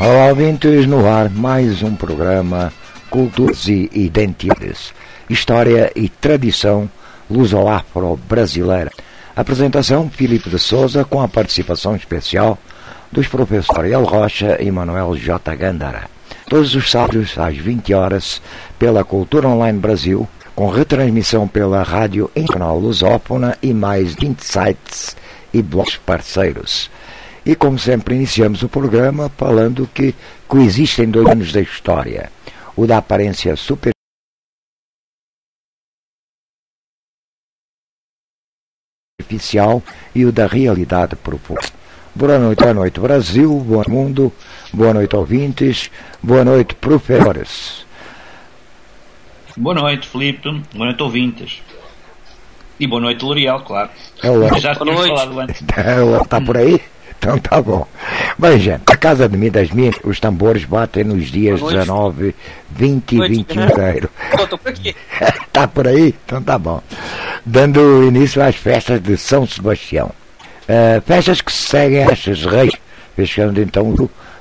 Olá, ouvintes, no ar mais um programa Culturas e Identidades, História e Tradição Luso-Afro-Brasileira. Apresentação Filipe de Souza, com a participação especial dos professores Ariel Rocha e Manuel J. Gandara. Todos os sábados às 20 horas pela Cultura Online Brasil, com retransmissão pela Rádio Internacional Lusófona e mais 20 sites e blogs parceiros. E como sempre iniciamos o programa falando que coexistem dois anos da história, o da aparência superficial e o da realidade profunda. Boa noite Brasil, boa noite mundo, boa noite ouvintes, boa noite professores. Boa noite Filipe, boa noite ouvintes. E boa noite L'Oréal, claro. Já tínhamos falado antes. Ela está por aí? Então tá bom. Bem, gente, a Casa de Midas Minas, os tambores batem nos dias 19, 20 e 21 de janeiro. Estou por aqui. Tá por aí? Então tá bom. Dando início às festas de São Sebastião. Festas que seguem estas reis, fechando então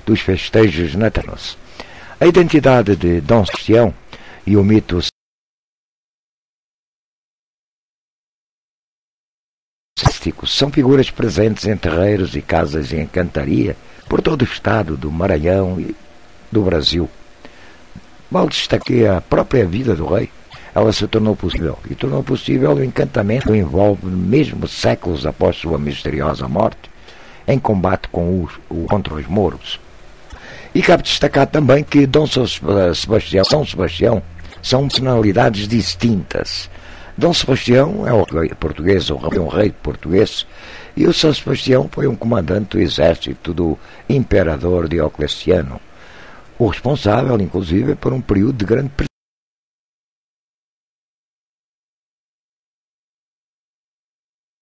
dos festejos natalinos. A identidade de Dom Sebastião e o mito são figuras presentes em terreiros e casas em encantaria por todo o estado do Maranhão e do Brasil. Mal destaquei a própria vida do rei. Ela se tornou possível, e tornou possível o encantamento que envolve, mesmo séculos após sua misteriosa morte, em combate contra os mouros. E cabe destacar também que Dom Sebastião, São Sebastião são personalidades distintas. Dom Sebastião é um rei português, um rei português, e o São Sebastião foi um comandante do exército do imperador Diocleciano, o responsável, inclusive, por um período de grande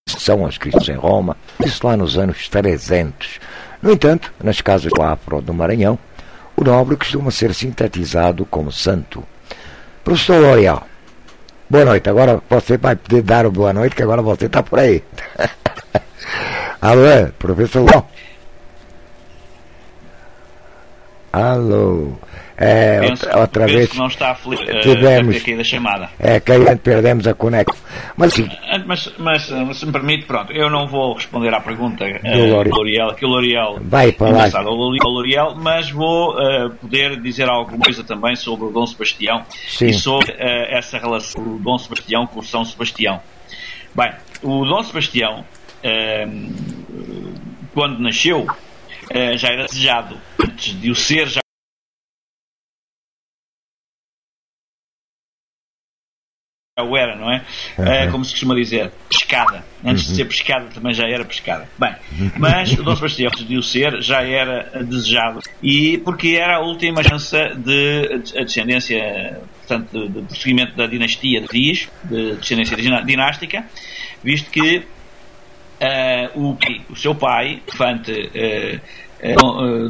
perseguição aos cristãos em Roma, isso lá nos anos 300. No entanto, nas casas do Afro do Maranhão, o nobre costuma ser sintetizado como santo. Professor L'Oréal, boa noite. Agora você vai poder dar o boa noite, que agora você está por aí. Alô, professor L'Oréal. Alô. Outra vez que não está tivemos aqui da chamada. Perdemos a conexão. Mas se me permite, pronto, eu não vou responder à pergunta do L'Oréal, que o L'Oréal vai falar ao L'Oréal, mas vou poder dizer alguma coisa também sobre o Dom Sebastião. Sim. E sobre essa relação do Dom Sebastião com o São Sebastião. Bem, o Dom Sebastião, quando nasceu, já era desejado. Antes de o ser, já o era, não é? Como se costuma dizer, pescada. Antes de ser pescada, também já era pescada. Bem, mas o Dom Sebastião, antes de o ser, já era desejado. E porque era a última chance de descendência, portanto, de prosseguimento da dinastia de Dias, de descendência dinástica, visto que o seu pai, infante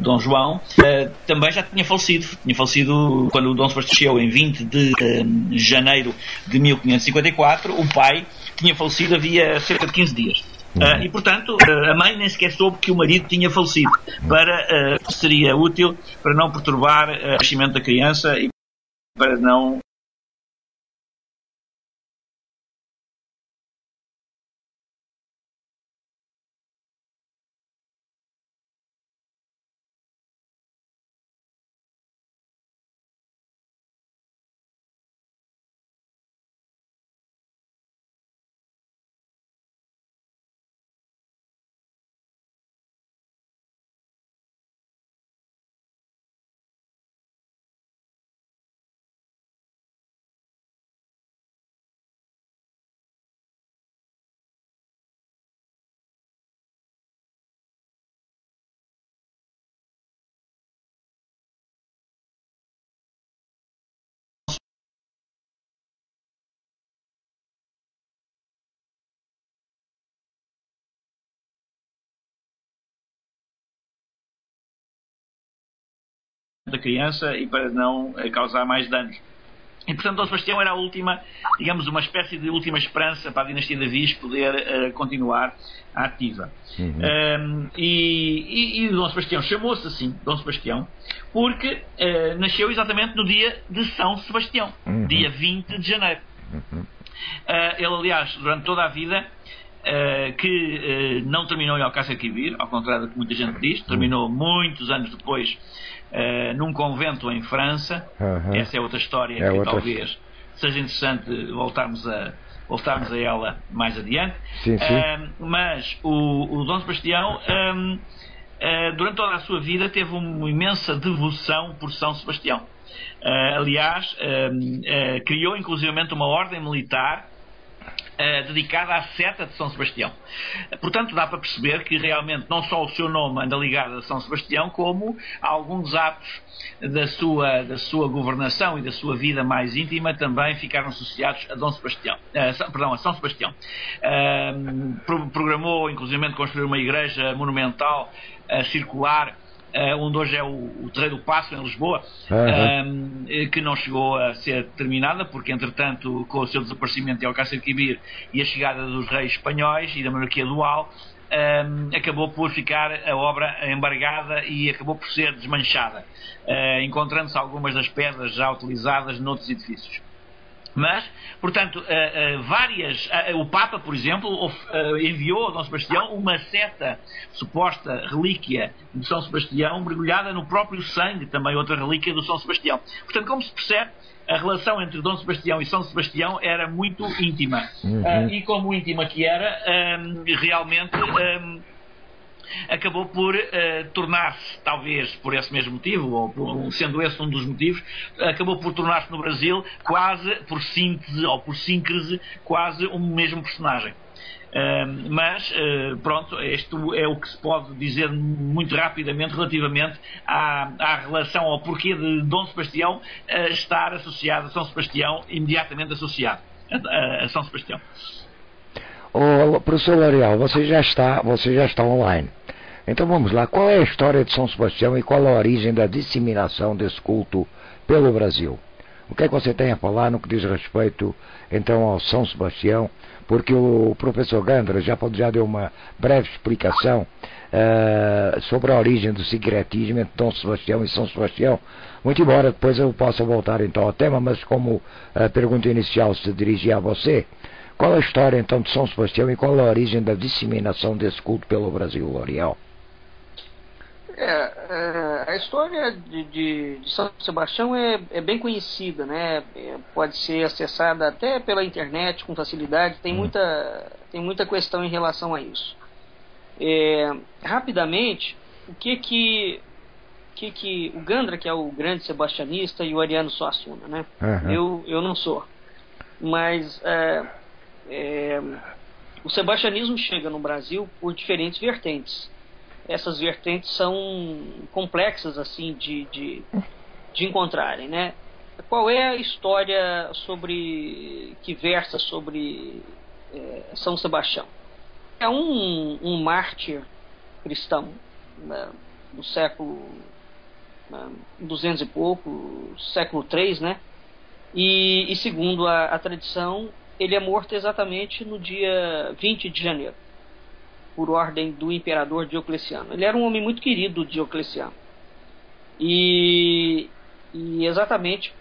Dom João, também já tinha falecido quando o Dom Sebastião nasceu em 20 de janeiro de 1554. O pai tinha falecido havia cerca de 15 dias. E portanto a mãe nem sequer soube que o marido tinha falecido, seria útil para não perturbar o crescimento da criança e para não da criança e para não causar mais danos. E, portanto, Dom Sebastião era a última, digamos, uma espécie de última esperança para a dinastia de Viz poder continuar ativa. E Dom Sebastião chamou-se assim, Dom Sebastião, porque nasceu exatamente no dia de São Sebastião, dia 20 de janeiro. Ele, aliás, durante toda a vida, que não terminou em Alcácer-Quibir, ao contrário do que muita gente diz, terminou muitos anos depois num convento em França. Essa é outra história que talvez seja interessante voltarmos a ela mais adiante. Sim. Mas o Dom Sebastião, durante toda a sua vida, teve uma imensa devoção por São Sebastião. Aliás, criou inclusivamente uma ordem militar dedicada à seta de São Sebastião. Portanto, dá para perceber que realmente não só o seu nome anda ligado a São Sebastião, como alguns atos da sua governação e da sua vida mais íntima também ficaram associados a Dom Sebastião, a São Sebastião. Programou, inclusive, construir uma igreja monumental circular, onde hoje é o Terreiro do Paço, em Lisboa, que não chegou a ser terminada, porque, entretanto, com o seu desaparecimento em Alcácer-Quibir e a chegada dos reis espanhóis e da monarquia dual, acabou por ficar a obra embargada e acabou por ser desmanchada, encontrando-se algumas das pedras já utilizadas noutros edifícios. Mas, portanto, o Papa, por exemplo, enviou a Dom Sebastião uma seta, suposta relíquia de São Sebastião, mergulhada no próprio sangue, também outra relíquia do São Sebastião. Portanto, como se percebe, a relação entre Dom Sebastião e São Sebastião era muito íntima. E como íntima que era, realmente acabou por tornar-se, talvez por esse mesmo motivo, ou sendo esse um dos motivos, acabou por tornar-se no Brasil, quase por síntese ou por síncrese, quase o mesmo personagem. Mas pronto, isto é o que se pode dizer muito rapidamente relativamente à relação, ao porquê de Dom Sebastião estar associado a São Sebastião, imediatamente associado a São Sebastião. Professor L'Oreal, você já está online. Então vamos lá, qual é a história de São Sebastião e qual a origem da disseminação desse culto pelo Brasil? O que é que você tem a falar no que diz respeito então ao São Sebastião? Porque o professor Gandra já deu uma breve explicação sobre a origem do sincretismo entre Dom Sebastião e São Sebastião. Muito embora depois eu possa voltar então ao tema, mas como a pergunta inicial se dirigia a você, qual a história então de São Sebastião e qual a origem da disseminação desse culto pelo Brasil, L'Oreal? A história de São Sebastião é bem conhecida, né? Pode ser acessada até pela internet com facilidade, tem muita questão em relação a isso. Rapidamente, o que o Gandra, que é o grande sebastianista, e o Ariano Suassuna, né? Eu não sou, mas o sebastianismo chega no Brasil por diferentes vertentes. Essas vertentes são complexas assim de encontrarem, né? Qual é a história que versa sobre São Sebastião? É um mártir cristão, né, do século 200 e pouco, século 3, né? E segundo a tradição, ele é morto exatamente no dia 20 de janeiro, por ordem do imperador Diocleciano. Ele era um homem muito querido, Diocleciano. E exatamente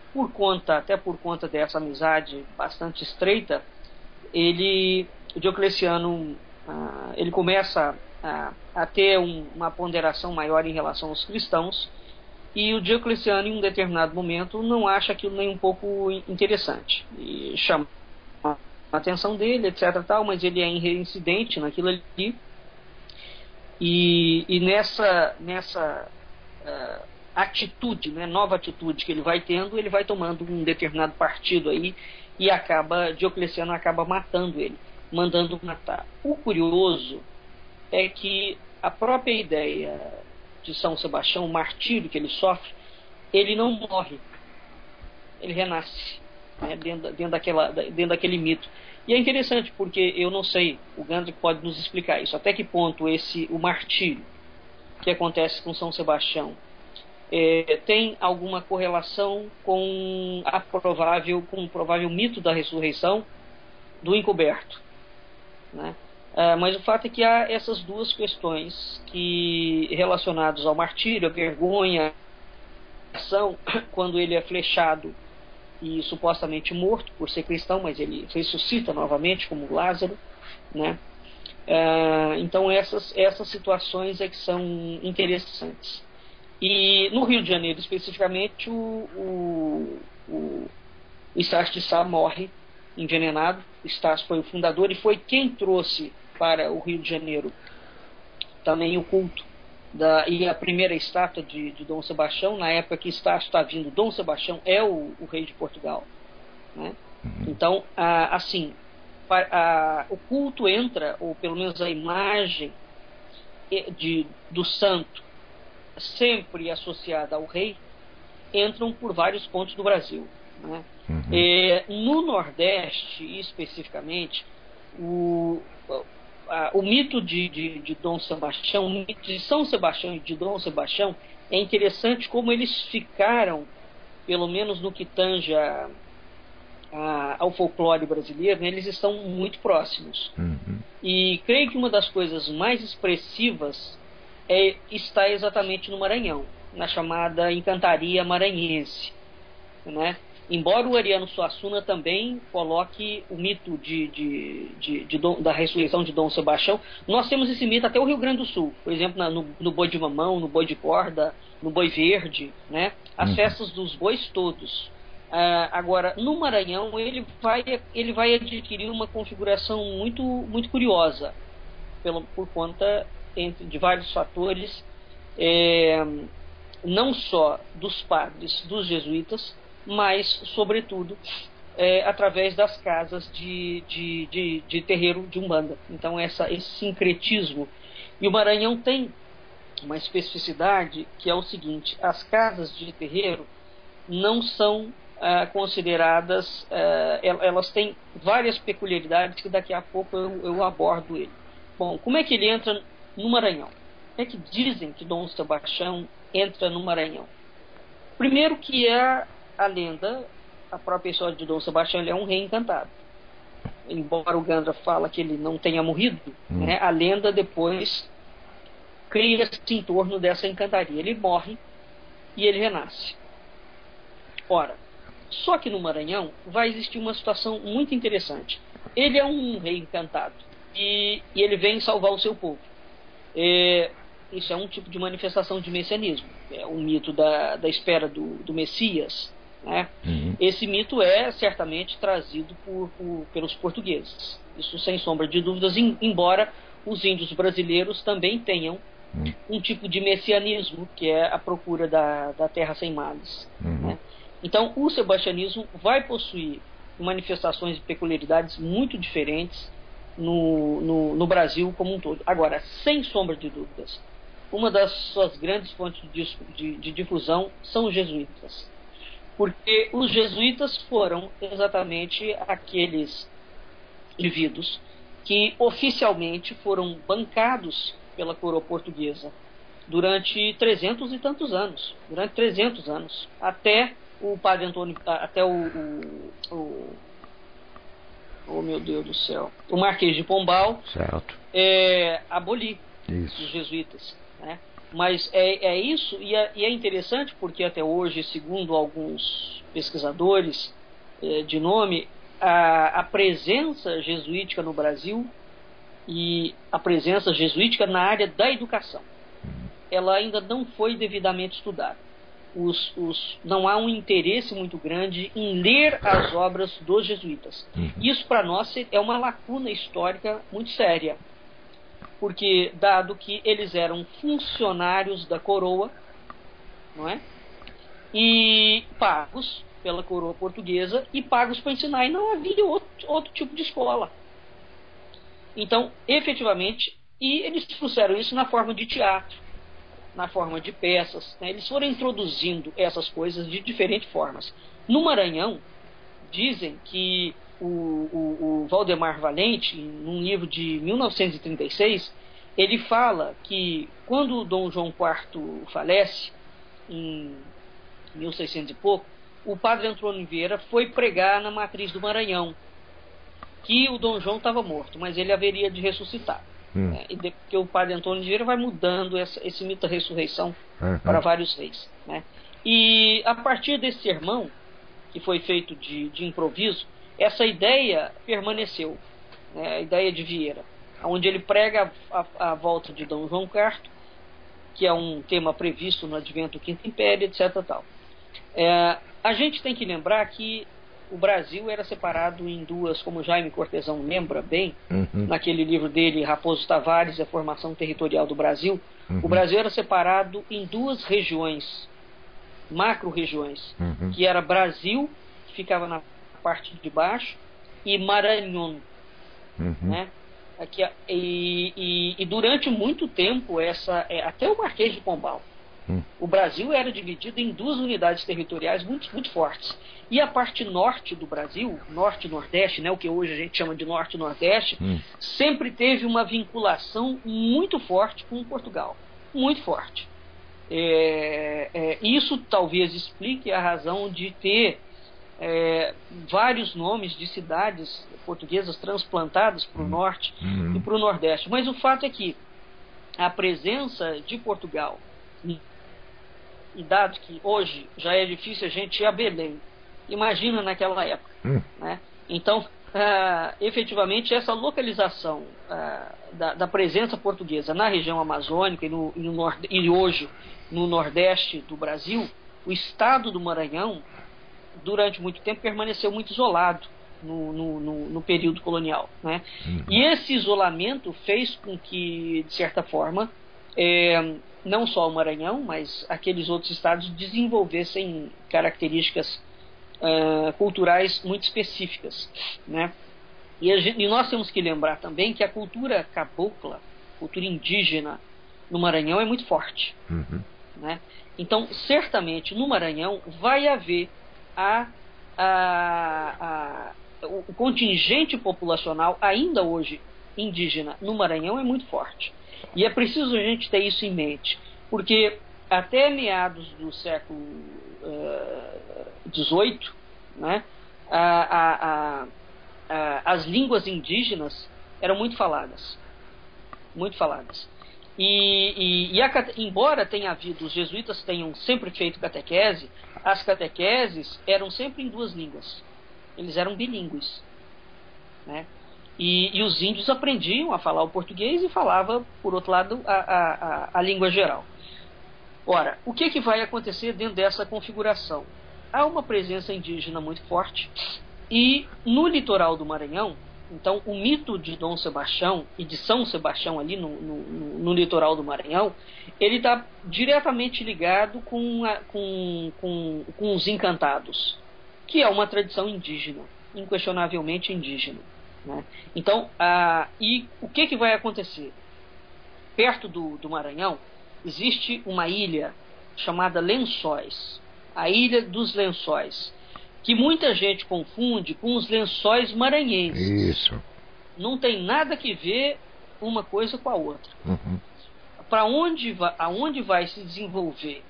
até por conta dessa amizade bastante estreita, o Diocleciano ele começa a ter uma ponderação maior em relação aos cristãos, e o Diocleciano, em um determinado momento, não acha aquilo nem um pouco interessante. E chama a atenção dele, etc. Tal, mas ele é reincidente naquilo ali. E nessa atitude, né, nova atitude que ele vai tendo, ele vai tomando um determinado partido aí, e Diocleciano acaba matando ele, mandando matar. O curioso é que a própria ideia de São Sebastião, o martírio que ele sofre, ele não morre, ele renasce, né, dentro daquele mito. E é interessante porque eu não sei, o Gandra pode nos explicar isso, até que ponto o martírio que acontece com São Sebastião tem alguma correlação com o provável mito da ressurreição do encoberto, né? Mas o fato é que há essas duas questões que relacionadas ao martírio, a vergonha, são quando ele é flechado e supostamente morto por ser cristão, mas ele ressuscita novamente como Lázaro, né? Então essas situações é que são interessantes. E no Rio de Janeiro especificamente o Estácio de Sá morre envenenado. O Estácio foi o fundador e foi quem trouxe para o Rio de Janeiro também o culto e a primeira estátua de Dom Sebastião. Na época que Estácio está vindo, Dom Sebastião é o rei de Portugal, né? Então, assim, o culto entra, ou pelo menos a imagem do santo sempre associada ao rei, entram por vários pontos do Brasil, né? No Nordeste, especificamente, o mito de Dom Sebastião, o mito de São Sebastião e de Dom Sebastião, é interessante como eles ficaram, pelo menos no que tange ao folclore brasileiro, né, eles estão muito próximos. E creio que uma das coisas mais expressivas está exatamente no Maranhão, na chamada encantaria maranhense, né? Embora o Ariano Suassuna também coloque o mito da ressurreição de Dom Sebastião, nós temos esse mito até o Rio Grande do Sul, por exemplo, no boi de mamão, no boi de corda, no boi verde, né? As festas dos bois todos. Agora, no Maranhão, ele vai adquirir uma configuração muito, muito curiosa, por conta de vários fatores, não só dos padres, dos jesuítas, mas, sobretudo, através das casas de terreiro de Umbanda. Então, esse sincretismo. E o Maranhão tem uma especificidade que é o seguinte: as casas de terreiro não são consideradas, elas têm várias peculiaridades que daqui a pouco eu abordo ele. Bom, como é que ele entra no Maranhão? Como é que dizem que Dom Sebastião entra no Maranhão? Primeiro que a lenda, a própria história de Dom Sebastião, ele é um rei encantado. Embora o Gandra fala que ele não tenha morrido, né, a lenda depois cria-se em torno dessa encantaria. Ele morre e ele renasce. Ora, só que no Maranhão vai existir uma situação muito interessante. Ele é um rei encantado e ele vem salvar o seu povo. Isso é um tipo de manifestação de messianismo. É um mito da espera do Messias, né? Esse mito é certamente trazido pelos portugueses. Isso sem sombra de dúvidas, embora os índios brasileiros também tenham um tipo de messianismo, que é a procura da terra sem males, né? Então, o sebastianismo vai possuir manifestações e peculiaridades muito diferentes no Brasil como um todo. Agora, sem sombra de dúvidas, uma das suas grandes fontes de difusão são os jesuítas. Porque os jesuítas foram exatamente aqueles indivíduos que oficialmente foram bancados pela coroa portuguesa durante 300 e tantos anos. Durante 300 anos. Até o padre Antônio, até oh meu Deus do céu, o Marquês de Pombal, certo, abolir os jesuítas, né? Mas é isso, e é interessante porque até hoje, segundo alguns pesquisadores de nome, a presença jesuítica no Brasil e a presença jesuítica na área da educação, ela ainda não foi devidamente estudada. Não há um interesse muito grande em ler as obras dos jesuítas. Isso para nós é uma lacuna histórica muito séria, porque dado que eles eram funcionários da coroa, não é? E pagos pela coroa portuguesa e pagos para ensinar, e não havia outro tipo de escola. Então, efetivamente, e eles trouxeram isso na forma de teatro, na forma de peças, né? Eles foram introduzindo essas coisas de diferentes formas. No Maranhão, dizem que o Valdemar Valente, num livro de 1936, ele fala que quando o Dom João IV falece, em 1600 e pouco, o padre Antônio Vieira foi pregar na matriz do Maranhão que o Dom João estava morto, mas ele haveria de ressuscitar. Porque o padre Antônio Vieira vai mudando esse mito da ressurreição para vários reis, né? E a partir desse sermão, que foi feito de improviso, essa ideia permaneceu, né? A ideia de Vieira, onde ele prega a volta de Dom João IV, que é um tema previsto no advento do Quinto Império, etc. Tal. A gente tem que lembrar que o Brasil era separado em duas, como Jaime Cortesão lembra bem, naquele livro dele, Raposo Tavares e a Formação Territorial do Brasil. O Brasil era separado em duas regiões, macro-regiões, que era Brasil, que ficava na parte de baixo, e Maranhão, né? Aqui, e durante muito tempo, até o Marquês de Pombal, o Brasil era dividido em duas unidades territoriais muito, muito fortes. E a parte norte do Brasil, norte e nordeste, né, o que hoje a gente chama de norte e nordeste, sempre teve uma vinculação muito forte com Portugal. Muito forte. Isso talvez explique a razão de ter vários nomes de cidades portuguesas transplantadas para o norte e para o nordeste. Mas o fato é que a presença de Portugal, e dado que hoje já é difícil a gente ir a Belém, imagina naquela época, né? Então, efetivamente, essa localização da presença portuguesa na região amazônica e hoje no nordeste do Brasil, o estado do Maranhão, durante muito tempo, permaneceu muito isolado no período colonial, né? E esse isolamento fez com que, de certa forma, não só o Maranhão, mas aqueles outros estados desenvolvessem características culturais muito específicas, né? E nós temos que lembrar também que a cultura cabocla, cultura indígena no Maranhão é muito forte, né? Então, certamente, no Maranhão vai haver o contingente populacional, ainda hoje indígena, no Maranhão é muito forte. E é preciso a gente ter isso em mente, porque até meados do século XVIII, né, as línguas indígenas eram muito faladas. Muito faladas. Embora tenha havido, os jesuítas tenham sempre feito catequese, as catequeses eram sempre em duas línguas. Eles eram bilíngues, né? E os índios aprendiam a falar o português e falava, por outro lado, a língua geral. Ora, o que vai acontecer dentro dessa configuração? Há uma presença indígena muito forte e no litoral do Maranhão, então o mito de Dom Sebastião e de São Sebastião ali no litoral do Maranhão, ele está diretamente ligado com os encantados, que é uma tradição indígena, inquestionavelmente indígena, né? Então, e o que vai acontecer? Perto do Maranhão existe uma ilha chamada Lençóis, a Ilha dos Lençóis, que muita gente confunde com os lençóis maranhenses. Isso. Não tem nada que ver uma coisa com a outra. Para aonde vai se desenvolver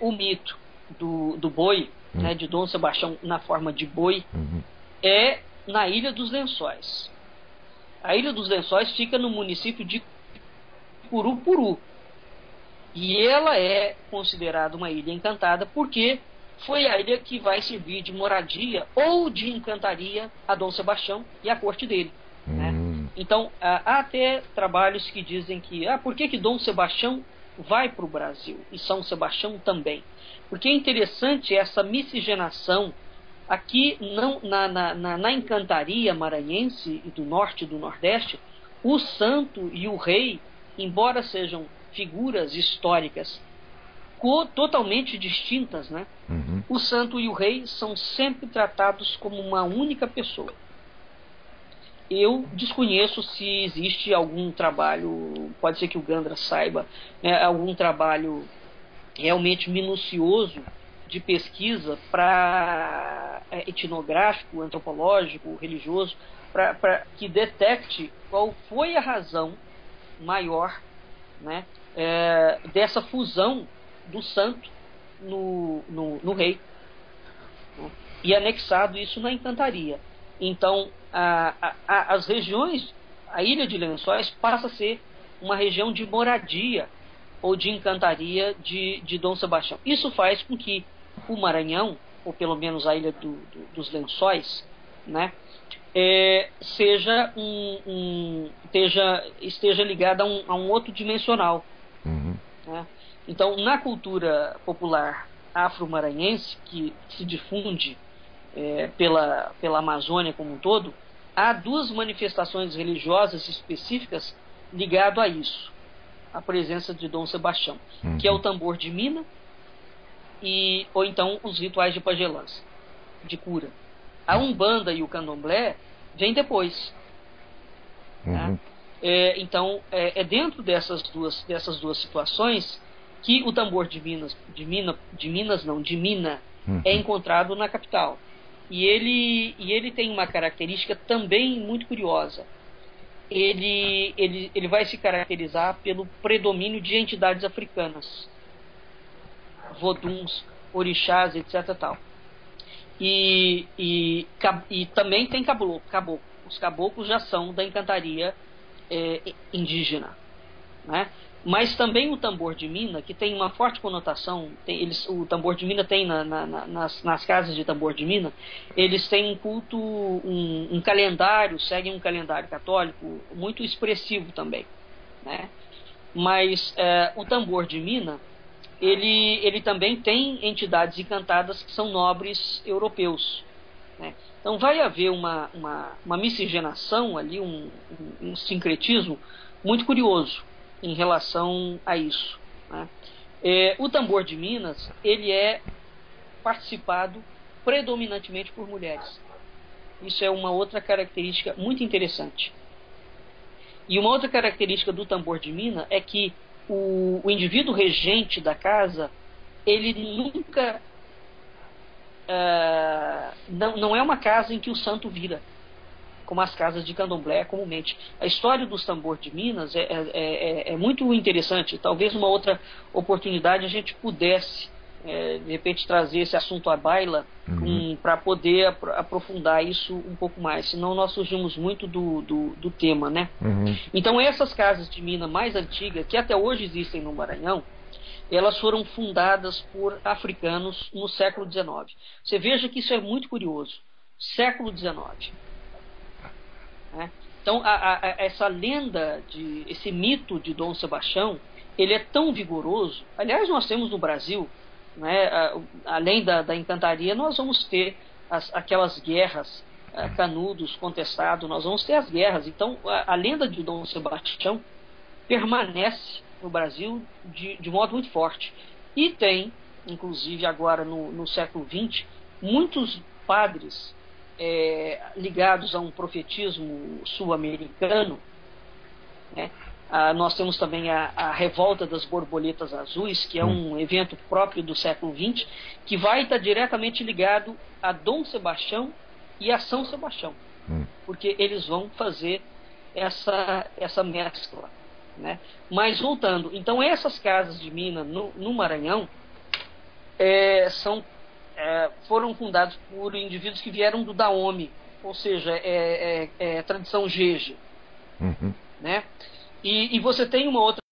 o mito do boi, né, de Dom Sebastião na forma de boi, é na Ilha dos Lençóis. A Ilha dos Lençóis fica no município de Curupuru. E ela é considerada uma ilha encantada porque foi a ilha que vai servir de moradia ou de encantaria a Dom Sebastião e a corte dele, né? Então, há até trabalhos que dizem que por que Dom Sebastião vai para o Brasil e São Sebastião também? Porque é interessante essa miscigenação aqui na encantaria maranhense e do norte e do nordeste. O santo e o rei, embora sejam figuras históricas totalmente distintas, né? O santo e o rei são sempre tratados como uma única pessoa. Eu desconheço se existe algum trabalho, pode ser que o Gandra saiba, né, algum trabalho realmente minucioso de pesquisa etnográfico, antropológico, religioso, para que detecte qual foi a razão maior, né, dessa fusão do santo no rei, né? E anexado isso na Encantaria. Então, as regiões, a Ilha de Lençóis passa a ser uma região de moradia ou de encantaria de Dom Sebastião. Isso faz com que o Maranhão, ou pelo menos a Ilha dos Lençóis, né, esteja ligada a um outro dimensional. Uhum. Né? Então, na cultura popular afro-maranhense, que se difunde pela Amazônia como um todo, há duas manifestações religiosas específicas ligado a isso, a presença de Dom Sebastião, que é o tambor de mina ou então os rituais de pagelância, de cura. A Umbanda e o Candomblé vêm depois. Né? Então, dentro dessas duas situações que o tambor de mina é encontrado na capital. E ele tem uma característica também muito curiosa. Ele vai se caracterizar pelo predomínio de entidades africanas, voduns, orixás, etc. Tal. E também tem caboclo. Os caboclos já são da encantaria indígena, né? Mas também o tambor de mina, que tem uma forte conotação, o tambor de mina tem nas casas de tambor de mina, eles têm um culto, um calendário, seguem um calendário católico muito expressivo também, né? Mas o tambor de mina, ele também tem entidades encantadas que são nobres europeus, né? Então vai haver uma miscigenação ali, um sincretismo muito curioso em relação a isso, né? O tambor de Minas, ele é participado predominantemente por mulheres. Isso é uma outra característica muito interessante. E uma outra característica do tambor de mina é que o indivíduo regente da casa, ele nunca não é uma casa em que o santo vira, como as casas de candomblé comumente. A história dos tambor de Minas é muito interessante. Talvez uma outra oportunidade a gente pudesse de repente trazer esse assunto à baila para poder aprofundar isso um pouco mais, senão nós fugimos muito do tema, né? Então essas casas de mina mais antigas, que até hoje existem no Maranhão, elas foram fundadas por africanos no século XIX. Você veja que isso é muito curioso. Século XIX. Né? Então, essa lenda, esse mito de Dom Sebastião, ele é tão vigoroso. Aliás, nós temos no Brasil, né, além da encantaria, nós vamos ter aquelas guerras, canudos, contestado, nós vamos ter as guerras. Então, a lenda de Dom Sebastião permanece no Brasil de modo muito forte. E tem, inclusive agora no século XX, muitos padres ligados a um profetismo sul-americano, né? Nós temos também a Revolta das Borboletas Azuis, que é um evento próprio do século XX, que vai estar diretamente ligado a Dom Sebastião e a São Sebastião, porque eles vão fazer essa mescla, né? Mas voltando, então essas casas de mina no Maranhão foram fundadas por indivíduos que vieram do Daomé, ou seja, tradição Jeje, né? E você tem uma outra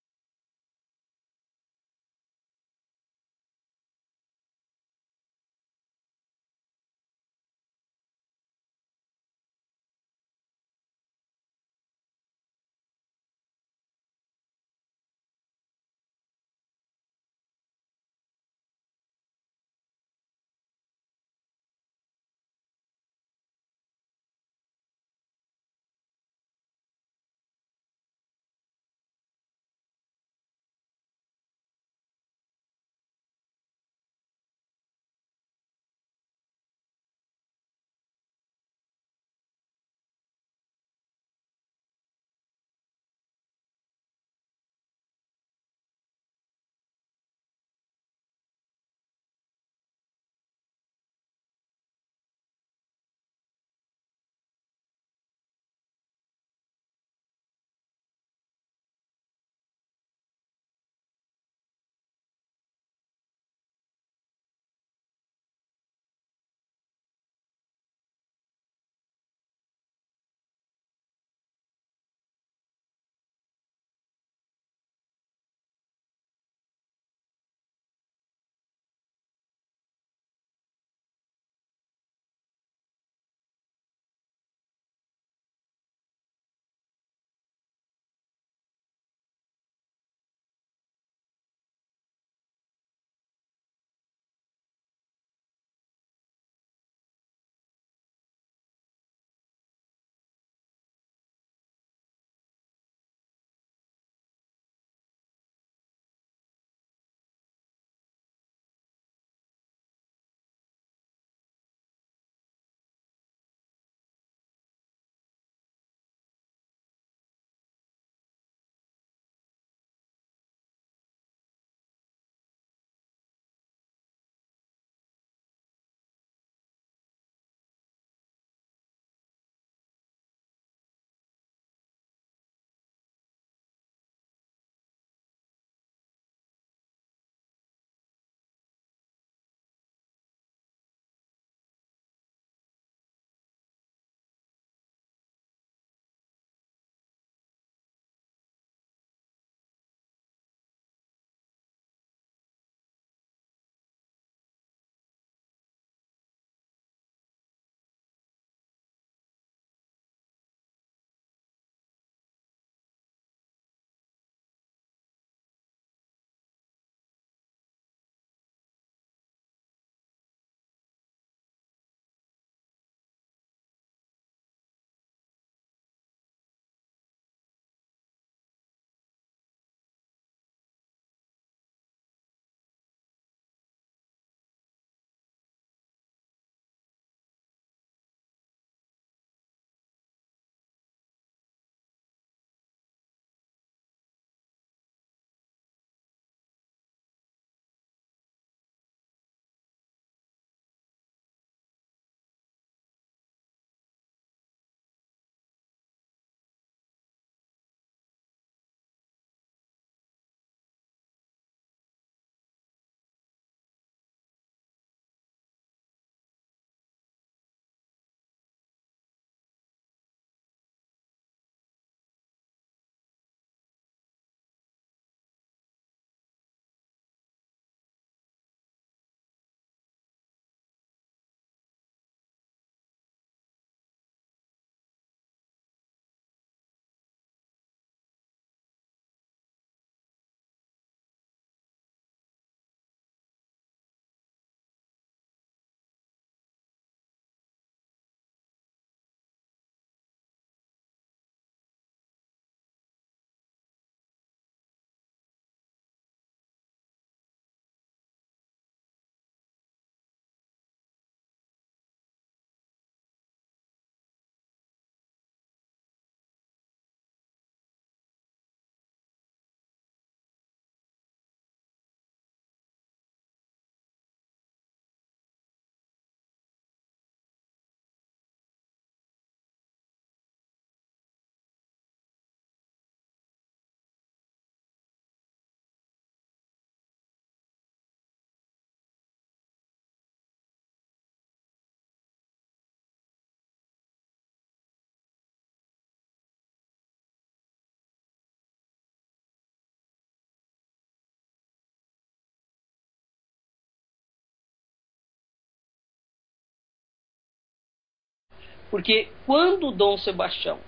Porque quando Dom Sebastião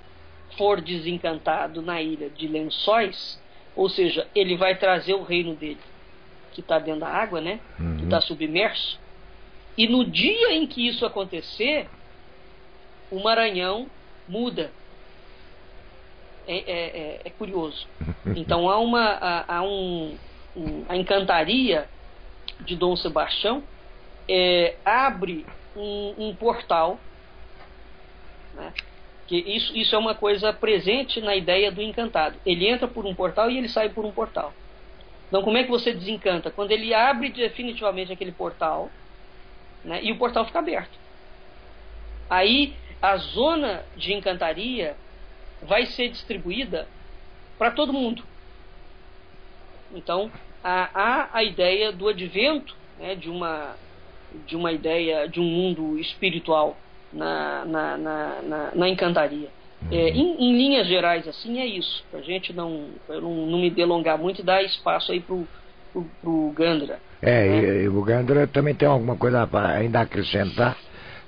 for desencantado na ilha de Lençóis, ou seja, ele vai trazer o reino dele, que está dentro da água, né? Que está submerso. E no dia em que isso acontecer, o Maranhão muda. É curioso. Então a encantaria de Dom Sebastião abre um portal, né? Que isso é uma coisa presente na ideia do encantado. Ele entra por um portal e ele sai por um portal. Então como é que você desencanta? Quando ele abre definitivamente aquele portal, né, e o portal fica aberto. Aí a zona de encantaria vai ser distribuída para todo mundo. Então há a ideia do advento, né, de uma ideia de um mundo espiritual na encantaria. Em linhas gerais, assim, é isso. Para a gente não me delongar muito e dar espaço aí pro Gandra. E o Gandra também tem alguma coisa para ainda acrescentar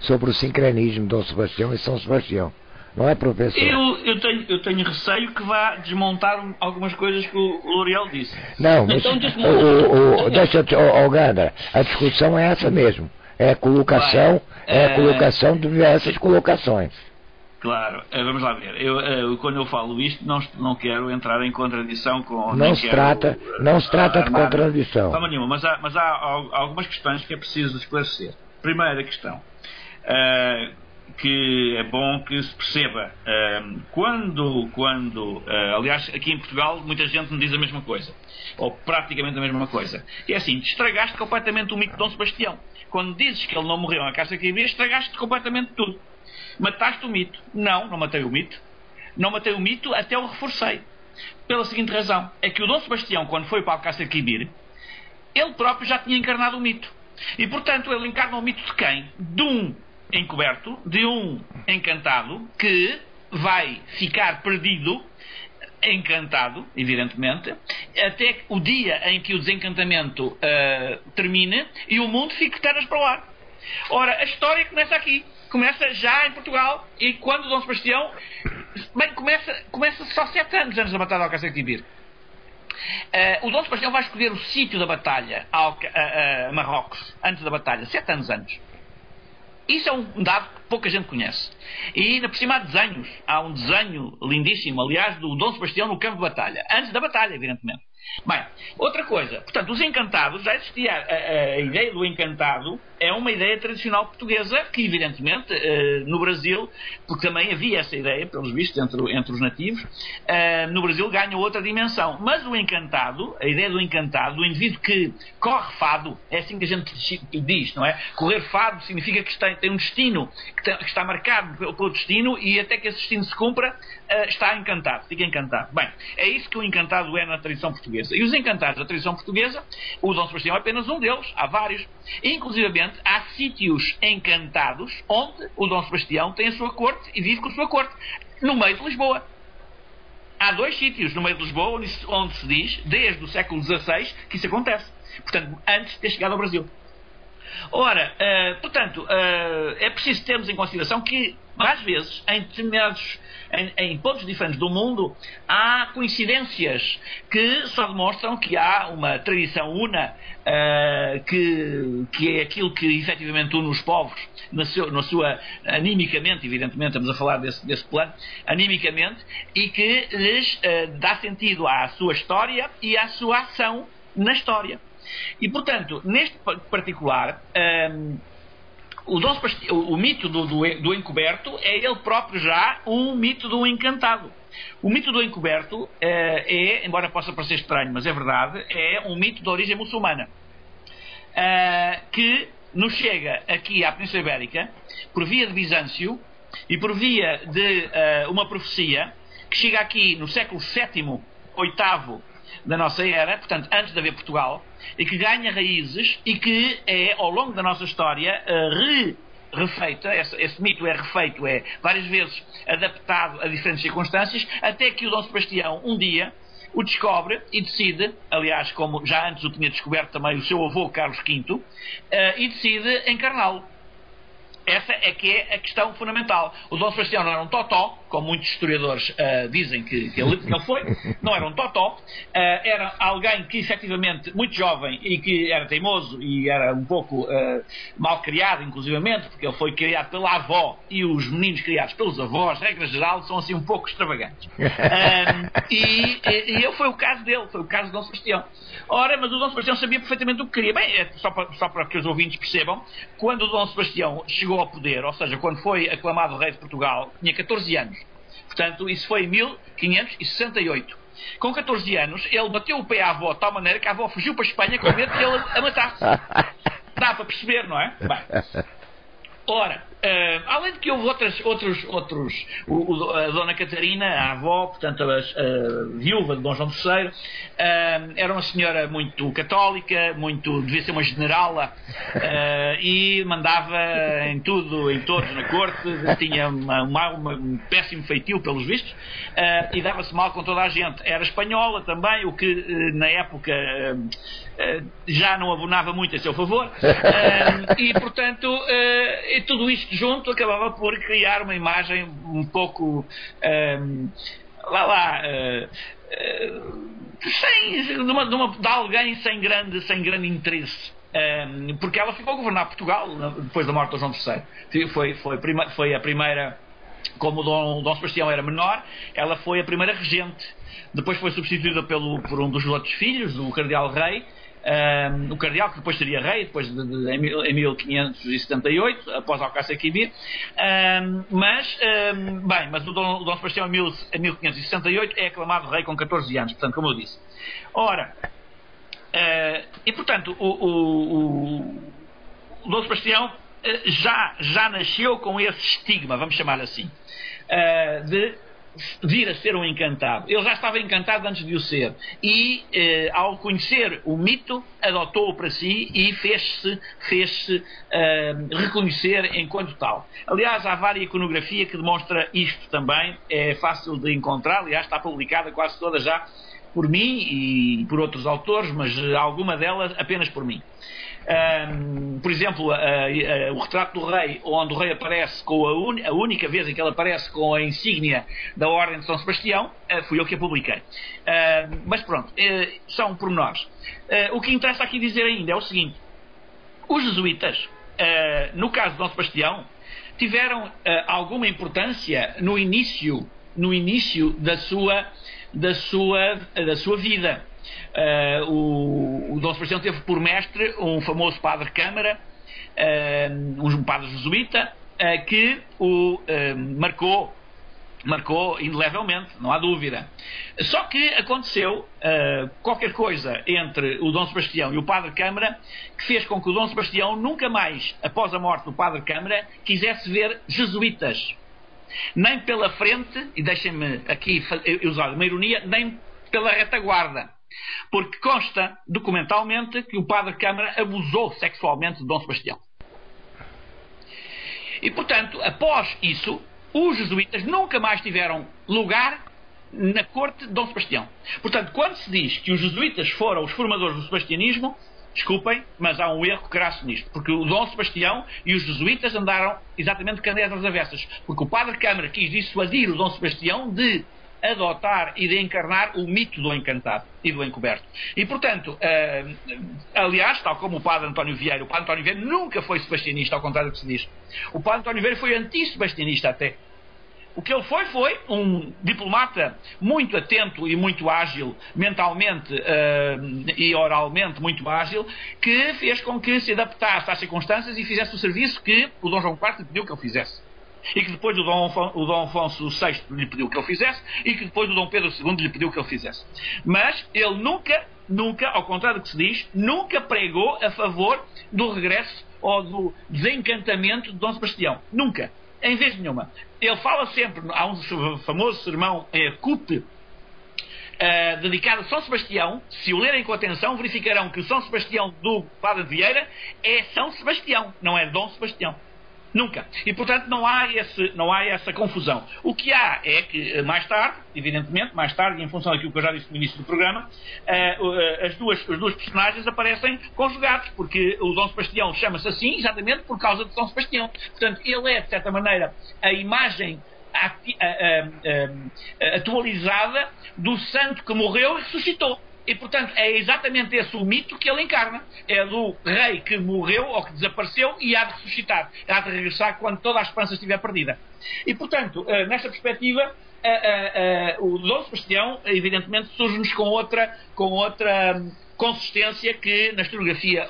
sobre o sincrenismo de Dom Sebastião e São Sebastião. Não é, professor? Eu tenho receio que vá desmontar algumas coisas que o L'Oréal disse. Não, mas então, desmonta. Gandra, a discussão é essa mesmo. É a colocação, a colocação de diversas colocações. Claro, vamos lá ver. Quando eu falo isto, não quero entrar em contradição com... Não se trata de contradição. Forma nenhuma, mas há algumas questões que é preciso esclarecer. Primeira questão, que é bom que se perceba. Aliás, aqui em Portugal, muita gente me diz a mesma coisa, ou praticamente a mesma coisa. E é assim, estragaste completamente o mito de Dom Sebastião. Quando dizes que ele não morreu na Caça Quibir, estragaste completamente tudo. Mataste o mito. Não matei o mito. Não matei o mito, até o reforcei. Pela seguinte razão, é que o Dom Sebastião, quando foi para a Caça Quibir, ele próprio já tinha encarnado o mito. E, portanto, ele encarna o mito de quem? De um encoberto, de um encantado, que vai ficar perdido, encantado, evidentemente, até o dia em que o desencantamento termine e o mundo fique de pernas para o ar. Ora, a história começa aqui. Começa já em Portugal, e quando Dom Sebastião... Bem, começa só 7 anos antes da Batalha de Alcácer Quibir. O Dom Sebastião vai escolher o sítio da batalha a Marrocos, antes da batalha, 7 anos antes. Isso é um dado que pouca gente conhece. E ainda por cima há um desenho lindíssimo, aliás, do Dom Sebastião no campo de batalha, antes da batalha, evidentemente. Bem, outra coisa, portanto, os encantados, já existia a ideia do encantado, é uma ideia tradicional portuguesa que, evidentemente, no Brasil, porque também havia essa ideia, pelos vistos, entre os nativos, no Brasil ganha outra dimensão. Mas o encantado, a ideia do encantado, do indivíduo que corre fado, é assim que a gente diz, não é? Correr fado significa que tem um destino, que está marcado pelo destino, e até que esse destino se cumpra, está encantado, fica encantado. Bem, é isso que o encantado é na tradição portuguesa. E os encantados da tradição portuguesa, o Dom Sebastião é apenas um deles, há vários. E, inclusivamente, há sítios encantados onde o Dom Sebastião tem a sua corte e vive com a sua corte, no meio de Lisboa. Há 2 sítios no meio de Lisboa onde se diz, desde o século XVI, que isso acontece. Portanto, antes de ter chegado ao Brasil. Ora, portanto, é preciso termos em consideração que, às vezes, em determinados... Em pontos diferentes do mundo, há coincidências que só demonstram que há uma tradição una, que é aquilo que efetivamente une os povos, na sua animicamente, evidentemente, estamos a falar desse plano, animicamente, e que lhes dá sentido à sua história e à sua ação na história. E, portanto, neste particular... O mito do encoberto é ele próprio já um mito do encantado. O mito do encoberto embora possa parecer estranho, mas é verdade, é um mito de origem muçulmana, que nos chega aqui à Península Ibérica por via de Bizâncio e por via de uma profecia que chega aqui no século VII, VIII da nossa era, portanto antes de haver Portugal, e que ganha raízes e que é, ao longo da nossa história, refeita, esse mito é refeito, é várias vezes adaptado a diferentes circunstâncias, até que o Dom Sebastião um dia o descobre e decide, aliás, como já antes o tinha descoberto também o seu avô Carlos V, e decide encarná-lo. Essa é que é a questão fundamental. O Dom Sebastião não era um totó, como muitos historiadores dizem que ele foi. Não era um totó. Era alguém que, efetivamente, muito jovem e que era teimoso e era um pouco mal criado, inclusivamente, porque ele foi criado pela avó e os meninos criados pelos avós, regra geral, são assim um pouco extravagantes. E foi o caso dele, foi o caso do Dom Sebastião. Ora, mas o Dom Sebastião sabia perfeitamente o que queria. Bem, só para que os ouvintes percebam, quando o Dom Sebastião chegou ao poder, ou seja, quando foi aclamado rei de Portugal, tinha 14 anos. Portanto, isso foi em 1568. Com 14 anos, ele bateu o pé à avó de tal maneira que a avó fugiu para a Espanha com medo de ele a matasse. Dá para perceber, não é? Bem. Ora, além de que houve outros a Dona Catarina, a avó, portanto a viúva de Dom João III, era uma senhora muito católica, devia ser uma generala, e mandava em tudo, em todos na corte, tinha um péssimo feitio pelos vistos, e dava-se mal com toda a gente. Era espanhola também, o que na época já não abonava muito a seu favor, e portanto e tudo isto junto acabava por criar uma imagem um pouco de alguém sem grande interesse, porque ela ficou a governar Portugal depois da morte de João III. Foi a primeira, como o Dom Sebastião era menor, ela foi a primeira regente. Depois foi substituída por um dos outros filhos, o Cardeal Rei. O cardeal, que depois seria rei, depois em 1578, após Alcácer Quibir, mas o Dom Sebastião em 1568 é aclamado rei com 14 anos, portanto, como eu disse. Ora, e portanto, o Dom Sebastião já nasceu com esse estigma, vamos chamar assim, de vir a ser um encantado. Ele já estava encantado antes de o ser e ao conhecer o mito adotou-o para si e fez-se reconhecer enquanto tal. Aliás, há várias iconografia que demonstra isto também, é fácil de encontrar, aliás está publicada quase toda já por mim e por outros autores, mas alguma delas apenas por mim. Por exemplo, o retrato do rei, onde o rei aparece com a única vez em que ele aparece com a insígnia da Ordem de São Sebastião, fui eu que a publiquei. Mas pronto, são pormenores. O que interessa aqui dizer ainda é o seguinte: os jesuítas, no caso de Dom Sebastião, tiveram alguma importância no início da sua vida. O Dom Sebastião teve por mestre um famoso padre Câmara, um padre jesuíta, que o marcou indelevelmente, não há dúvida. Só que aconteceu qualquer coisa entre o Dom Sebastião e o padre Câmara que fez com que o Dom Sebastião nunca mais, após a morte do padre Câmara, quisesse ver jesuítas. Nem pela frente, e deixem-me aqui usar uma ironia, nem pela retaguarda. Porque consta documentalmente que o padre Câmara abusou sexualmente de Dom Sebastião. E portanto, após isso, os jesuítas nunca mais tiveram lugar na corte de Dom Sebastião. Portanto, quando se diz que os jesuítas foram os formadores do sebastianismo, desculpem, mas há um erro crasso nisto, porque o Dom Sebastião e os jesuítas andaram exatamente de candelas avessas, porque o padre Câmara quis dissuadir o Dom Sebastião de adotar e de encarnar o mito do encantado e do encoberto. E, portanto, aliás, tal como o padre António Vieira nunca foi sebastianista, ao contrário do que se diz. O padre António Vieira foi anti-sebastianista até. O que ele foi um diplomata muito atento e muito ágil, mentalmente e oralmente muito ágil, que fez com que se adaptasse às circunstâncias e fizesse o serviço que o Dom João IV lhe pediu que ele fizesse. E que depois o Dom Afonso VI lhe pediu que ele fizesse, e que depois o Dom Pedro II lhe pediu que ele fizesse. Mas ele nunca, ao contrário do que se diz, nunca pregou a favor do regresso ou do desencantamento de Dom Sebastião. Nunca. Em vez nenhuma. Ele fala sempre, há um famoso sermão CUP, dedicado a São Sebastião. Se o lerem com atenção, verificarão que o São Sebastião do Padre Vieira é São Sebastião, não é Dom Sebastião. Nunca. E, portanto, não há essa confusão. O que há é que, mais tarde, evidentemente, e em função daquilo que eu já disse no início do programa, os dois personagens aparecem conjugados, porque o Dom Sebastião chama-se assim exatamente por causa de Dom Sebastião. Portanto, ele é, de certa maneira, a imagem atualizada do santo que morreu e ressuscitou. E, portanto, é exatamente esse o mito que ele encarna. É do rei que morreu ou que desapareceu e há de ressuscitar. Há de regressar quando toda a esperança estiver perdida. E, portanto, nesta perspectiva, o Dom Sebastião, evidentemente, surge-nos com outra consistência que na historiografia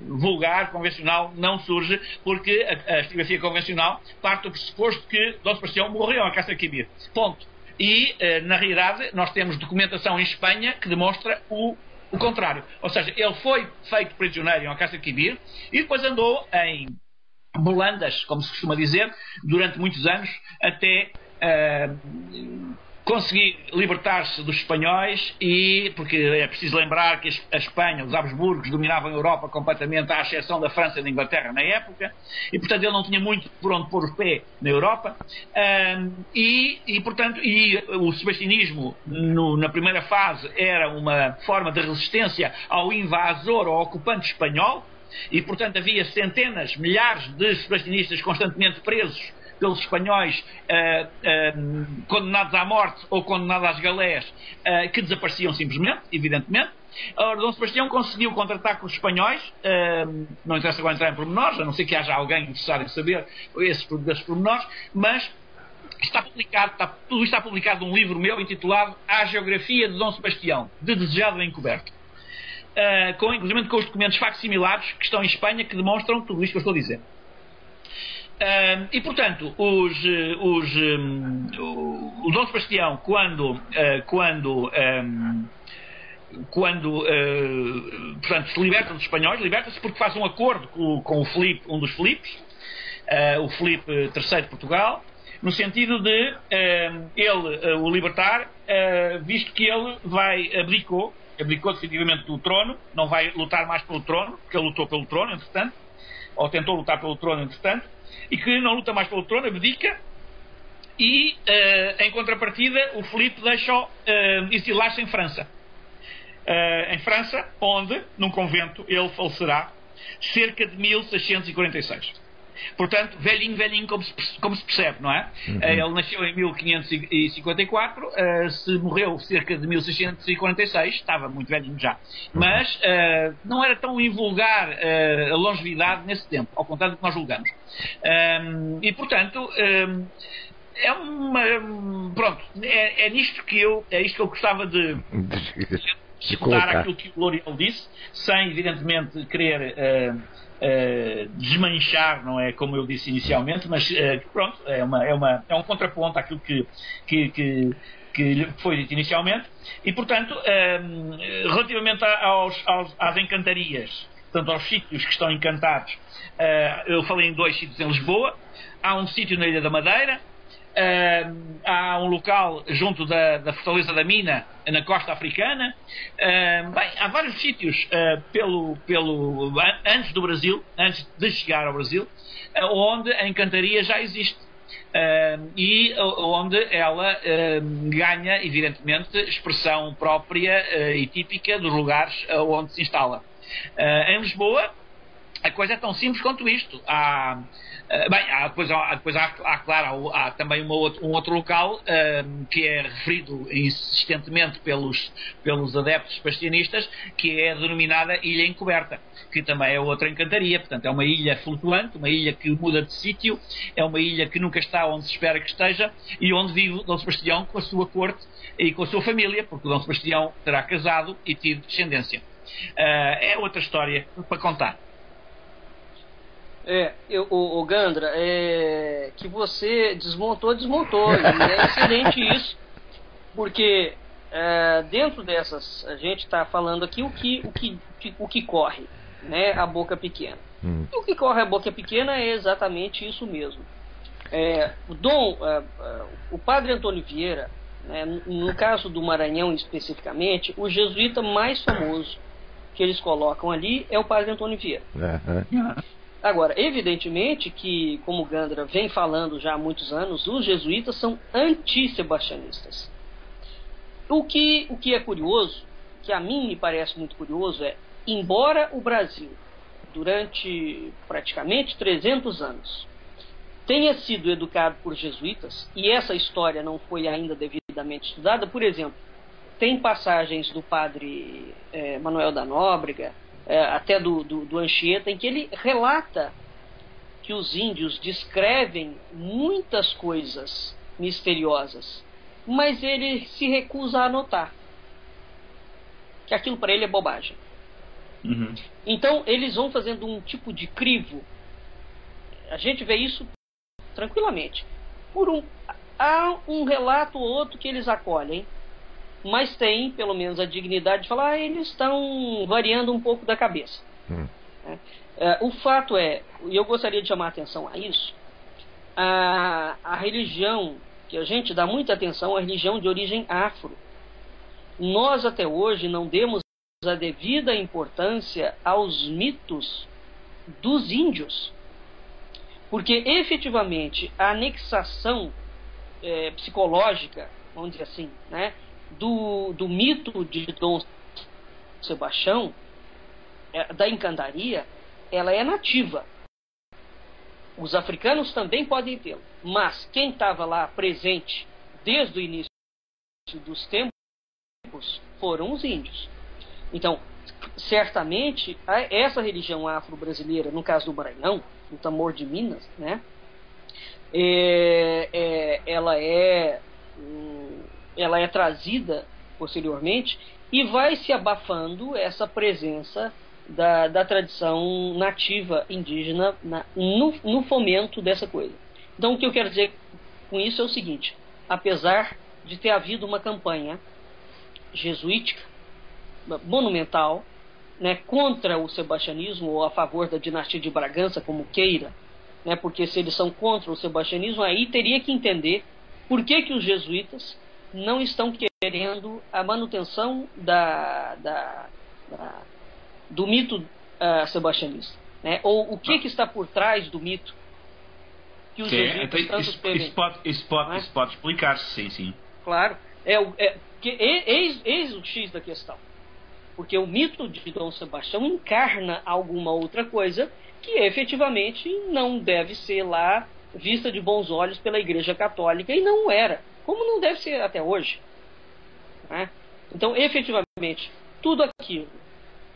vulgar, convencional, não surge, porque a historiografia convencional parte do pressuposto que Dom Sebastião morreu a Alcácer Quibir. Ponto. E, na realidade, nós temos documentação em Espanha que demonstra o contrário. Ou seja, ele foi feito prisioneiro em Alcácer Quibir e depois andou em Molandas, como se costuma dizer, durante muitos anos, até conseguir libertar-se dos espanhóis, porque é preciso lembrar que a Espanha, os Habsburgos, dominavam a Europa completamente, à exceção da França e da Inglaterra na época, e portanto ele não tinha muito por onde pôr o pé na Europa, portanto o sebastianismo na primeira fase era uma forma de resistência ao invasor, ao ocupante espanhol, e portanto havia centenas, milhares de sebastianistas constantemente presos pelos espanhóis, condenados à morte ou condenados às galés, que desapareciam simplesmente, evidentemente. Ora, Dom Sebastião conseguiu contratar com os espanhóis, não interessa agora entrar em pormenores, a não ser que haja alguém interessado em saber esses pormenores, mas tudo isto está publicado num livro meu intitulado A Geografia de Dom Sebastião, de Desejado e Encoberto, inclusive com os documentos facsimilados que estão em Espanha que demonstram tudo isto que eu estou a dizer. E portanto o Dom Sebastião quando portanto, se liberta dos espanhóis, liberta-se porque faz um acordo com o Filipe, um dos Filipes, o Filipe III de Portugal, no sentido de ele o libertar, visto que ele abdicou definitivamente do trono, não vai lutar mais pelo trono, porque ele lutou pelo trono, entretanto, ou tentou lutar pelo trono, entretanto, e que não luta mais pelo trono, abdica, e em contrapartida o Filipe deixa-o exilar-se em França. Em França, onde, num convento, ele falecerá cerca de 1646. Portanto, velhinho, como se percebe, não é? Uhum. Ele nasceu em 1554, se morreu cerca de 1646, estava muito velhinho já. Mas não era tão invulgar a longevidade nesse tempo, ao contrário do que nós julgamos. E, portanto, é isto que eu gostava de escutar aquilo que o L'Oreal disse, sem, evidentemente, querer desmanchar, não é como eu disse inicialmente, mas pronto, é um contraponto àquilo que foi dito inicialmente. E portanto, relativamente às encantarias, portanto aos sítios que estão encantados, eu falei em 2 sítios em Lisboa. Há um sítio na Ilha da Madeira, há um local junto da Fortaleza da Mina, na costa africana. Há vários sítios antes do Brasil, antes de chegar ao Brasil, onde a encantaria já existe, e onde ela ganha, evidentemente, expressão própria e típica dos lugares onde se instala. Em Lisboa a coisa é tão simples quanto isto. Há também um outro local que é referido insistentemente pelos adeptos sebastianistas, que é a denominada Ilha Encoberta, que também é outra encantaria. Portanto, é uma ilha flutuante, uma ilha que muda de sítio, é uma ilha que nunca está onde se espera que esteja, e onde vive Dom Sebastião com a sua corte e com a sua família, porque o Dom Sebastião terá casado e tido descendência. É outra história para contar. O Gandra, que você desmontou, e é excelente isso, porque dentro dessas, a gente está falando aqui o que corre, né, a boca pequena. O que corre a boca pequena é exatamente isso mesmo. O padre Antônio Vieira, né, no caso do Maranhão especificamente, o jesuíta mais famoso que eles colocam ali é o padre Antônio Vieira. Agora, evidentemente que, como o Gandra vem falando já há muitos anos, os jesuítas são anti-sebastianistas. O que é curioso, que a mim me parece muito curioso, é, embora o Brasil, durante praticamente 300 anos, tenha sido educado por jesuítas, e essa história não foi ainda devidamente estudada, por exemplo, tem passagens do padre Manuel da Nóbrega, até do Anchieta, em que ele relata que os índios descrevem muitas coisas misteriosas, mas ele se recusa a anotar, que aquilo para ele é bobagem. Uhum. Então eles vão fazendo um tipo de crivo. A gente vê isso tranquilamente. Há um relato ou outro que eles acolhem, mas tem pelo menos a dignidade de falar, eles estão variando um pouco da cabeça. O fato é, e eu gostaria de chamar a atenção a isso, a religião, que a gente dá muita atenção, a religião de origem afro. Nós até hoje não demos a devida importância aos mitos dos índios, porque efetivamente a anexação psicológica, vamos dizer assim, né, do mito de Dom Sebastião, da encantaria, ela é nativa. Os africanos também podem tê-lo, mas quem estava lá presente desde o início dos tempos foram os índios. Então, certamente, essa religião afro-brasileira, no caso do Maranhão, no Tamor de Minas, né, ela é trazida posteriormente e vai se abafando essa presença da tradição nativa indígena no fomento dessa coisa. Então, o que eu quero dizer com isso é o seguinte: apesar de ter havido uma campanha jesuítica monumental, né, contra o sebastianismo ou a favor da dinastia de Bragança, como queira, né, porque se eles são contra o sebastianismo, aí teria que entender por que os jesuítas não estão querendo a manutenção do mito sebastianista, né? Ou o que está por trás do mito que os jesuítas tanto querem. Isso pode explicar-se, sim. Claro. Eis o X da questão. Porque o mito de Dom Sebastião encarna alguma outra coisa que efetivamente não deve ser lá vista de bons olhos pela Igreja Católica, e não era, como não deve ser até hoje, né? Então, efetivamente, tudo aquilo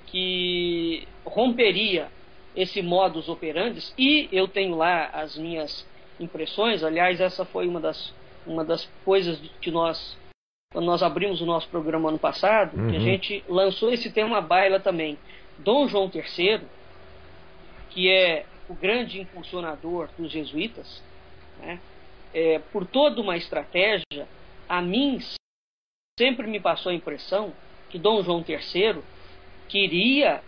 que romperia esse modus operandi, e eu tenho lá as minhas impressões. Aliás, essa foi uma das coisas que quando nós abrimos o nosso programa ano passado, que a gente lançou esse tema à baila também. Dom João III, que é o grande impulsionador dos jesuítas, né, por toda uma estratégia, a mim sempre me passou a impressão que Dom João III queria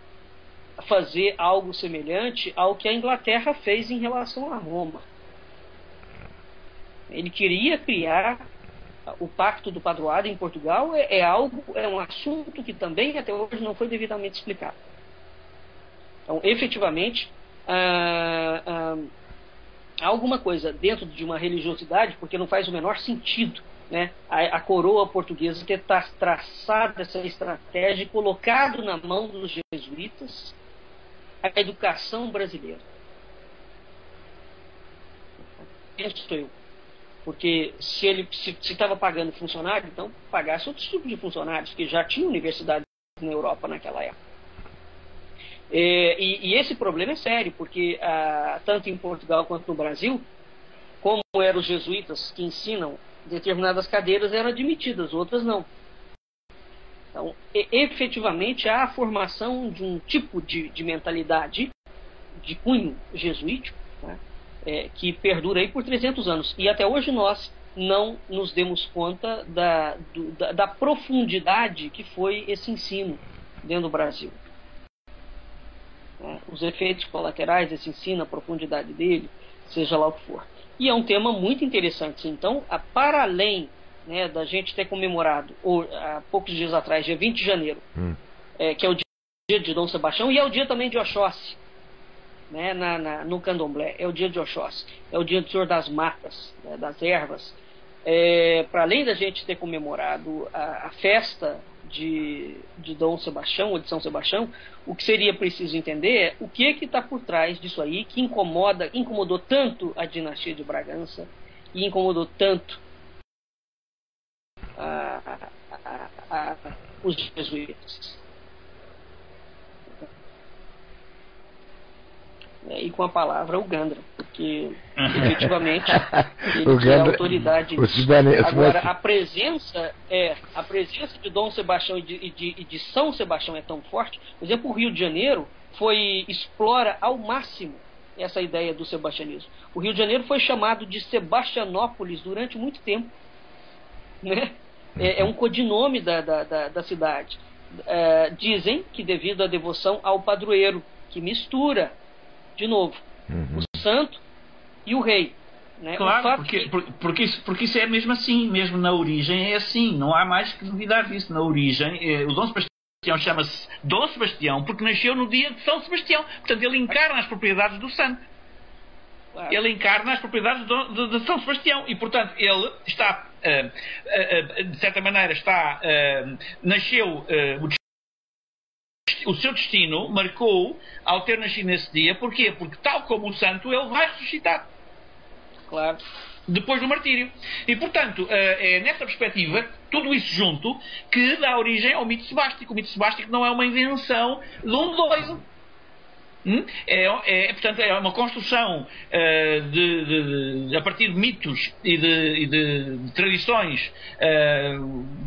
fazer algo semelhante ao que a Inglaterra fez em relação a Roma. Ele queria criar o Pacto do Padroado em Portugal. É um assunto que também até hoje não foi devidamente explicado. Então, efetivamente, há alguma coisa dentro de uma religiosidade, porque não faz o menor sentido, né, a coroa portuguesa ter traçado essa estratégia e colocado na mão dos jesuítas a educação brasileira. Penso eu. Porque se ele estava pagando funcionário, então pagasse outros tipos de funcionários, que já tinham universidades na Europa naquela época. E esse problema é sério, porque tanto em Portugal quanto no Brasil, como eram os jesuítas que ensinam, determinadas cadeiras eram admitidas, outras não. Então, efetivamente, há a formação de um tipo de mentalidade de cunho jesuítico, né, que perdura aí por 300 anos. E até hoje nós não nos demos conta da profundidade que foi esse ensino dentro do Brasil. Os efeitos colaterais desse ensino, a profundidade dele, seja lá o que for. E é um tema muito interessante. Então, para além, né, da gente ter comemorado há poucos dias atrás, dia 20 de janeiro, que é o dia de Dom Sebastião, e é o dia também de Oxóssi, né, no candomblé, é o dia de Oxóssi, é o dia do Senhor das Matas, né, das ervas. Para além da gente ter comemorado a festa de Dom Sebastião, ou de São Sebastião, o que seria preciso entender é o que está por trás disso aí, que incomodou tanto a dinastia de Bragança e incomodou tanto os jesuítas. E com a palavra o Gandra, porque efetivamente ele é a autoridade nisso. Agora, a presença de Dom Sebastião e de São Sebastião é tão forte. Por exemplo, o Rio de Janeiro explora ao máximo essa ideia do sebastianismo. O Rio de Janeiro foi chamado de Sebastianópolis durante muito tempo, né? É um codinome da cidade. Dizem que devido à devoção ao padroeiro, que mistura de novo o santo e o rei, né? Claro, porque isso é mesmo assim, mesmo na origem é assim, não há mais que duvidar disso. Na origem, o Dom Sebastião chama-se Dom Sebastião porque nasceu no dia de São Sebastião, portanto ele encarna as propriedades do santo. Claro. Ele encarna as propriedades de São Sebastião e, portanto, ele está, de certa maneira, nasceu. O seu destino marcou ao ter nascido nesse dia. Porquê? Porque, tal como o santo, ele vai ressuscitar. Claro. Depois do martírio. E, portanto, é nessa perspectiva, tudo isso junto, que dá origem ao mito sebástico. O mito sebástico não é uma invenção de um doido. Portanto, é uma construção a partir de mitos e de tradições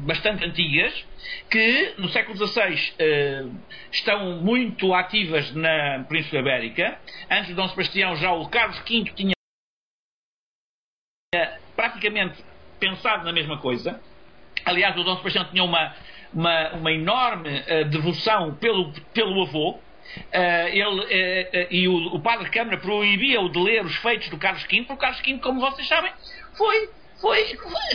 bastante antigas, que no século XVI estão muito ativas na Península Ibérica. Antes de Dom Sebastião, já o Carlos V tinha praticamente pensado na mesma coisa. Aliás, o Dom Sebastião tinha uma enorme devoção pelo avô. O padre Câmara proibia-o de ler os feitos do Carlos V, porque o Carlos V, como vocês sabem,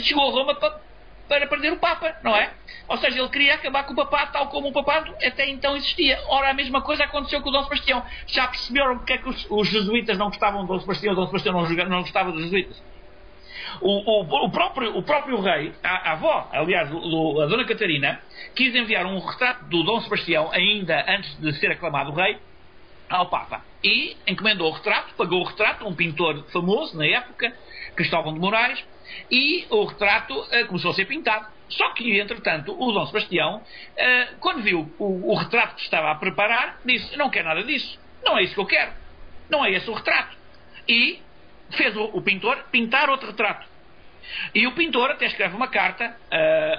chegou a Roma para perder o Papa, não é? Ou seja, ele queria acabar com o papado tal como o papado até então existia. Ora, a mesma coisa aconteceu com o Dom Sebastião. Já perceberam porque é que os jesuítas não gostavam de Dom Sebastião, o Dom Sebastião não gostava dos jesuítas? O próprio rei, a avó, aliás, a Dona Catarina, quis enviar um retrato do Dom Sebastião, ainda antes de ser aclamado rei, ao Papa. E encomendou o retrato, pagou o retrato a um pintor famoso na época, Cristóvão de Moraes, e o retrato começou a ser pintado. Só que, entretanto, o Dom Sebastião, quando viu o retrato que estava a preparar, disse: não quero nada disso, não é isso que eu quero, não é esse o retrato. E fez o pintor pintar outro retrato. E o pintor até escreve uma carta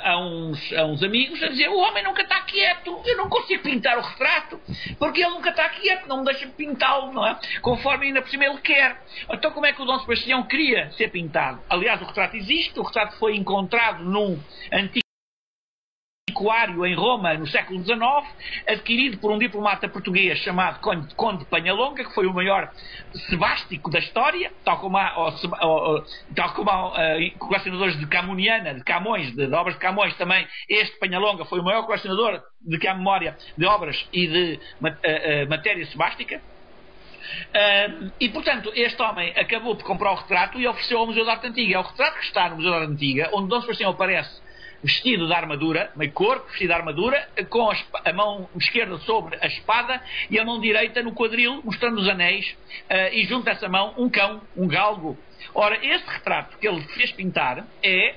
a uns amigos a dizer: o homem nunca está quieto, eu não consigo pintar o retrato porque ele nunca está quieto, não me deixa pintá-lo, não é? Conforme ainda por cima ele quer. Então como é que o Dom Sebastião queria ser pintado? Aliás, o retrato existe, o retrato foi encontrado num antiquário em Roma no século XIX, adquirido por um diplomata português chamado Conde de Panhalonga, que foi o maior sebástico da história, tal como há colecionadores de Camoniana, de Camões, de obras de Camões também. Este Panhalonga foi o maior colecionador de que há memória de obras e de matéria sebástica. E portanto este homem acabou por comprar o retrato e ofereceu ao Museu de Arte Antiga. É o retrato que está no Museu de Arte Antiga, onde Dom Sebastião aparece vestido de armadura, meio corpo, vestido de armadura, com a mão esquerda sobre a espada e a mão direita no quadril, mostrando os anéis, e junto a essa mão um cão, um galgo. Ora, este retrato que ele fez pintar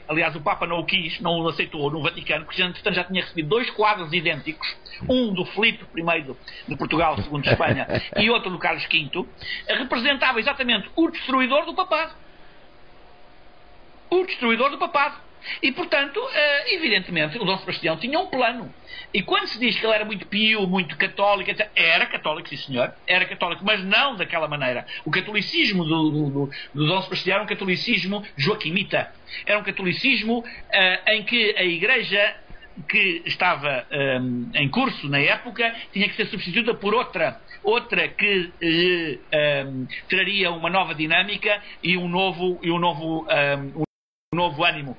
aliás, o Papa não o quis, não o aceitou no Vaticano, porque entretanto já tinha recebido 2 quadros idênticos, um do Filipe I de Portugal, segundo de Espanha, e outro do Carlos V, representava exatamente o destruidor do papado. O destruidor do papado. E, portanto, evidentemente, o Dom Sebastião tinha um plano. E quando se diz que ele era muito pio, muito católico, etc., era católico, sim senhor, era católico, mas não daquela maneira. O catolicismo do Dom Sebastião era um catolicismo joaquimita. Era um catolicismo em que a Igreja que estava em curso na época tinha que ser substituída por outra que traria uma nova dinâmica e um novo ânimo.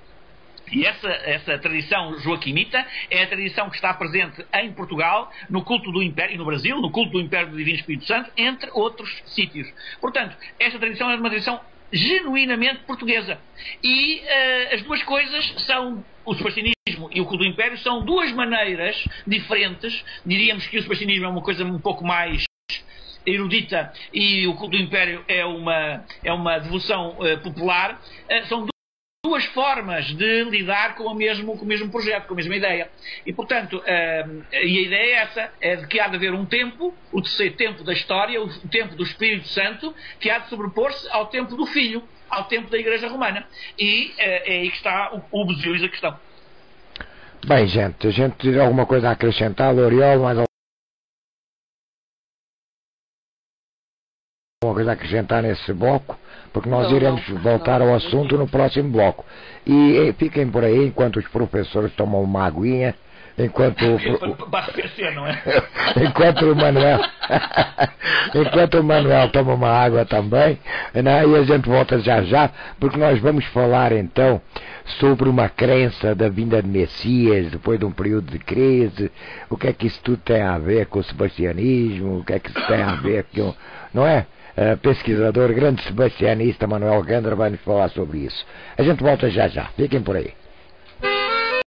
E essa tradição joaquimita é a tradição que está presente em Portugal, no culto do Império, e no Brasil, no culto do Império do Divino Espírito Santo, entre outros sítios. Portanto, esta tradição é uma tradição genuinamente portuguesa. E as duas coisas são, o sebastianismo e o culto do Império, são duas maneiras diferentes. Diríamos que o sebastianismo é uma coisa um pouco mais erudita e o culto do Império é uma devoção popular. São duas formas de lidar com o mesmo projeto, com a mesma ideia. E, portanto, e a ideia é essa, é de que há de haver um tempo, o terceiro tempo da história, o tempo do Espírito Santo, que há de sobrepor-se ao tempo do Filho, ao tempo da Igreja Romana. E é aí que está o busilis da questão. Bem, gente, a gente tem alguma coisa a acrescentar, Loriol, mais alguma coisa a acrescentar nesse bloco? Porque nós iremos voltar ao assunto no próximo bloco. E fiquem por aí enquanto os professores tomam uma aguinha, enquanto não é? enquanto o Manuel toma uma água também, né? E a gente volta já, porque nós vamos falar então sobre uma crença da vinda de Messias depois de um período de crise. O que é que isso tudo tem a ver com o sebastianismo? O que é que isso tem a ver com, não é? Pesquisador, grande sebastianista Manuel Gandra vai nos falar sobre isso. A gente volta já. Fiquem por aí.